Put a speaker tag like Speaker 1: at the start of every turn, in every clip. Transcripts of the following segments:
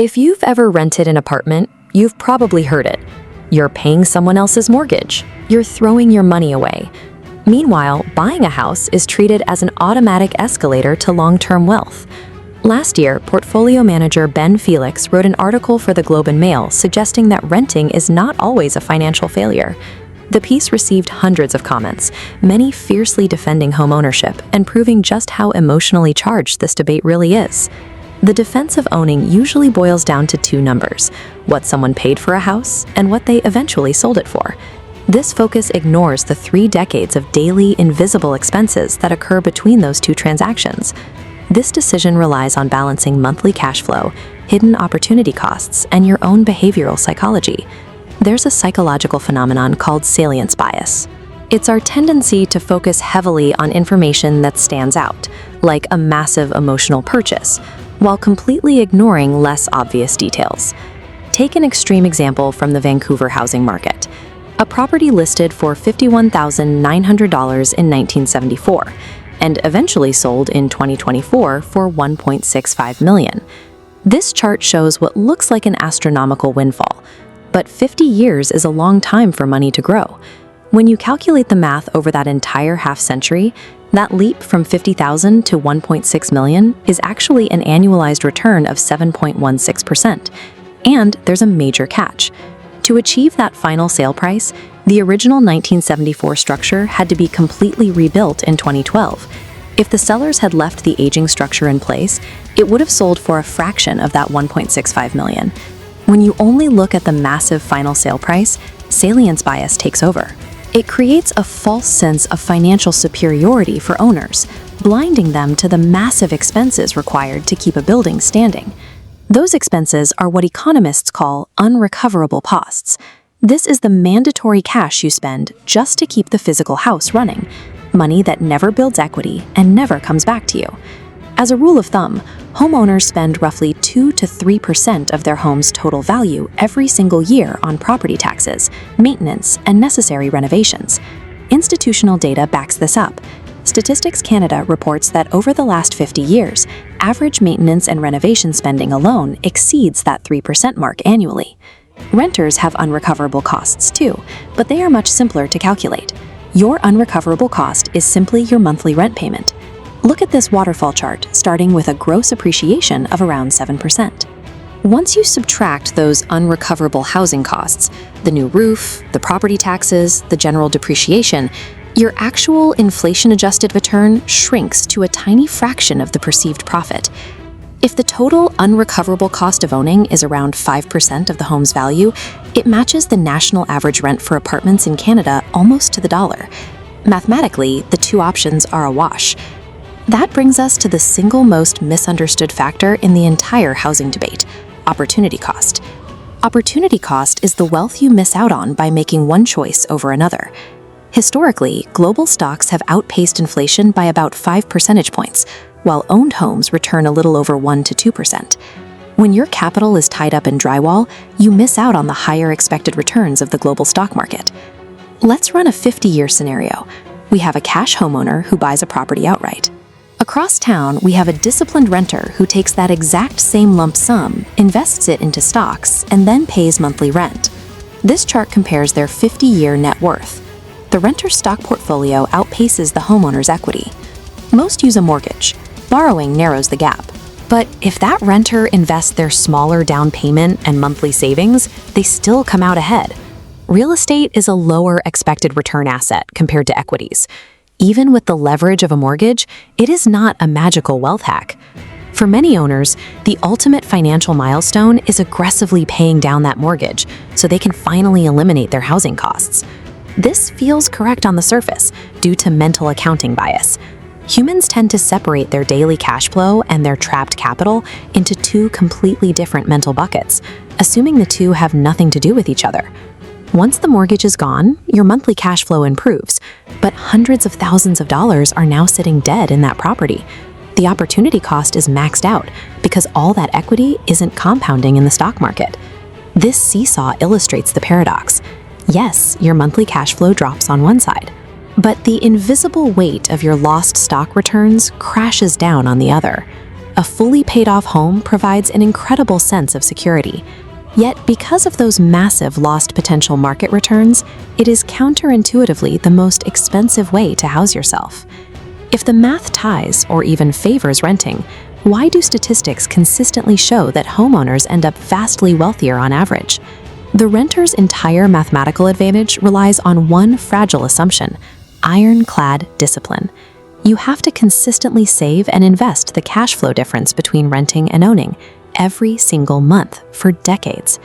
Speaker 1: If you've ever rented an apartment, you've probably heard it. You're paying someone else's mortgage. You're throwing your money away. Meanwhile, buying a house is treated as an automatic escalator to long-term wealth. Last year, portfolio manager Ben Felix wrote an article for the Globe and Mail suggesting that renting is not always a financial failure. The piece received hundreds of comments, many fiercely defending homeownership and proving just how emotionally charged this debate really is. The defense of owning usually boils down to two numbers: what someone paid for a house and what they eventually sold it for. This focus ignores the 3 decades of daily, invisible expenses that occur between those two transactions. This decision relies on balancing monthly cash flow, hidden opportunity costs, and your own behavioral psychology. There's a psychological phenomenon called salience bias. It's our tendency to focus heavily on information that stands out, like a massive emotional purchase, while completely ignoring less obvious details. Take an extreme example from the Vancouver housing market. A property listed for $51,900 in 1974 and eventually sold in 2024 for $1.65 million. This chart shows what looks like an astronomical windfall, but 50 years is a long time for money to grow. When you calculate the math over that entire half-century, that leap from $50,000 to $1.6 million is actually an annualized return of 7.16%. And there's a major catch. To achieve that final sale price, the original 1974 structure had to be completely rebuilt in 2012. If the sellers had left the aging structure in place, it would have sold for a fraction of that $1.65 million. When you only look at the massive final sale price, salience bias takes over. It creates a false sense of financial superiority for owners, blinding them to the massive expenses required to keep a building standing. Those expenses are what economists call unrecoverable costs. This is the mandatory cash you spend just to keep the physical house running, money that never builds equity and never comes back to you. As a rule of thumb, homeowners spend roughly 2 to 3% of their home's total value every single year on property taxes, maintenance, and necessary renovations. Institutional data backs this up. Statistics Canada reports that over the last 50 years, average maintenance and renovation spending alone exceeds that 3% mark annually. Renters have unrecoverable costs too, but they are much simpler to calculate. Your unrecoverable cost is simply your monthly rent payment. Look at this waterfall chart, starting with a gross appreciation of around 7%. Once you subtract those unrecoverable housing costs, the new roof, the property taxes, the general depreciation, your actual inflation-adjusted return shrinks to a tiny fraction of the perceived profit. If the total unrecoverable cost of owning is around 5% of the home's value, it matches the national average rent for apartments in Canada almost to the dollar. Mathematically, the two options are a wash. That brings us to the single most misunderstood factor in the entire housing debate: opportunity cost. Opportunity cost is the wealth you miss out on by making one choice over another. Historically, global stocks have outpaced inflation by about 5 percentage points, while owned homes return a little over 1 to 2%. When your capital is tied up in drywall, you miss out on the higher expected returns of the global stock market. Let's run a 50-year scenario. We have a cash homeowner who buys a property outright. Across town, we have a disciplined renter who takes that exact same lump sum, invests it into stocks, and then pays monthly rent. This chart compares their 50-year net worth. The renter's stock portfolio outpaces the homeowner's equity. Most use a mortgage. Borrowing narrows the gap. But if that renter invests their smaller down payment and monthly savings, they still come out ahead. Real estate is a lower expected return asset compared to equities. Even with the leverage of a mortgage, it is not a magical wealth hack. For many owners, the ultimate financial milestone is aggressively paying down that mortgage so they can finally eliminate their housing costs. This feels correct on the surface due to mental accounting bias. Humans tend to separate their daily cash flow and their trapped capital into two completely different mental buckets, assuming the two have nothing to do with each other. Once the mortgage is gone, your monthly cash flow improves, but hundreds of thousands of dollars are now sitting dead in that property. The opportunity cost is maxed out because all that equity isn't compounding in the stock market. This seesaw illustrates the paradox. Yes, your monthly cash flow drops on one side, but the invisible weight of your lost stock returns crashes down on the other. A fully paid-off home provides an incredible sense of security. Yet, because of those massive lost potential market returns, it is counterintuitively the most expensive way to house yourself. If the math ties or even favors renting, why do statistics consistently show that homeowners end up vastly wealthier on average? The renter's entire mathematical advantage relies on one fragile assumption: ironclad discipline. You have to consistently save and invest the cash flow difference between renting and owning every single month for decades.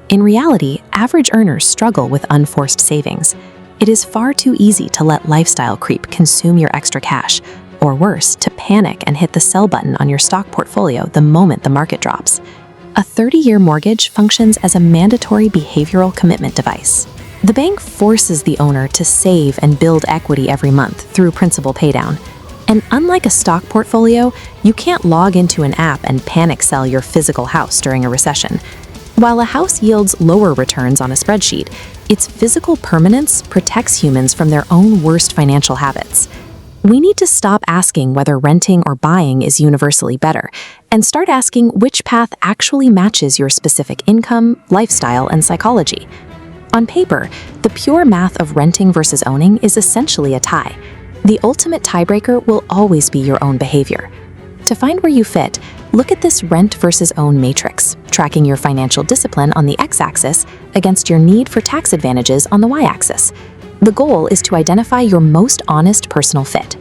Speaker 1: In reality, average earners struggle with unforced savings. It is far too easy to let lifestyle creep consume your extra cash, or worse, to panic and hit the sell button on your stock portfolio the moment the market drops. A 30-year mortgage functions as a mandatory behavioral commitment device. The bank forces the owner to save and build equity every month through principal paydown. And unlike a stock portfolio, you can't log into an app and panic sell your physical house during a recession. While a house yields lower returns on a spreadsheet, its physical permanence protects humans from their own worst financial habits. We need to stop asking whether renting or buying is universally better and start asking which path actually matches your specific income, lifestyle, and psychology. On paper, the pure math of renting versus owning is essentially a tie. The ultimate tiebreaker will always be your own behavior. To find where you fit, look at this rent versus own matrix, tracking your financial discipline on the x-axis against your need for tax advantages on the y-axis. The goal is to identify your most honest personal fit.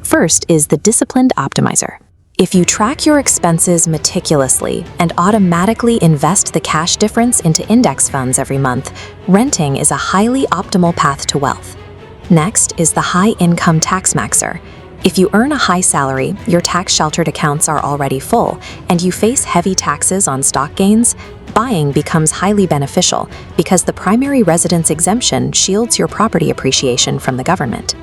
Speaker 1: First is the disciplined optimizer. If you track your expenses meticulously and automatically invest the cash difference into index funds every month, renting is a highly optimal path to wealth. Next is the high-income tax maxer. If you earn a high salary, your tax-sheltered accounts are already full, and you face heavy taxes on stock gains, buying becomes highly beneficial because the primary residence exemption shields your property appreciation from the government.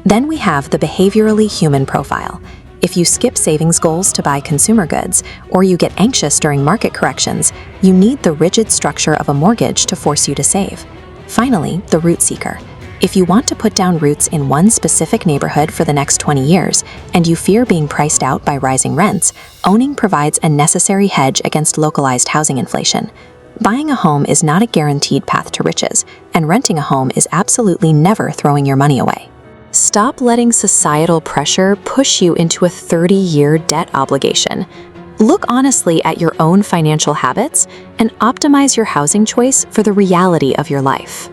Speaker 1: Then we have the behaviorally human profile. If you skip savings goals to buy consumer goods, or you get anxious during market corrections, you need the rigid structure of a mortgage to force you to save. Finally, the root seeker. If you want to put down roots in one specific neighborhood for the next 20 years, and you fear being priced out by rising rents, owning provides a necessary hedge against localized housing inflation. Buying a home is not a guaranteed path to riches, and renting a home is absolutely never throwing your money away. Stop letting societal pressure push you into a 30-year debt obligation. Look honestly at your own financial habits and optimize your housing choice for the reality of your life.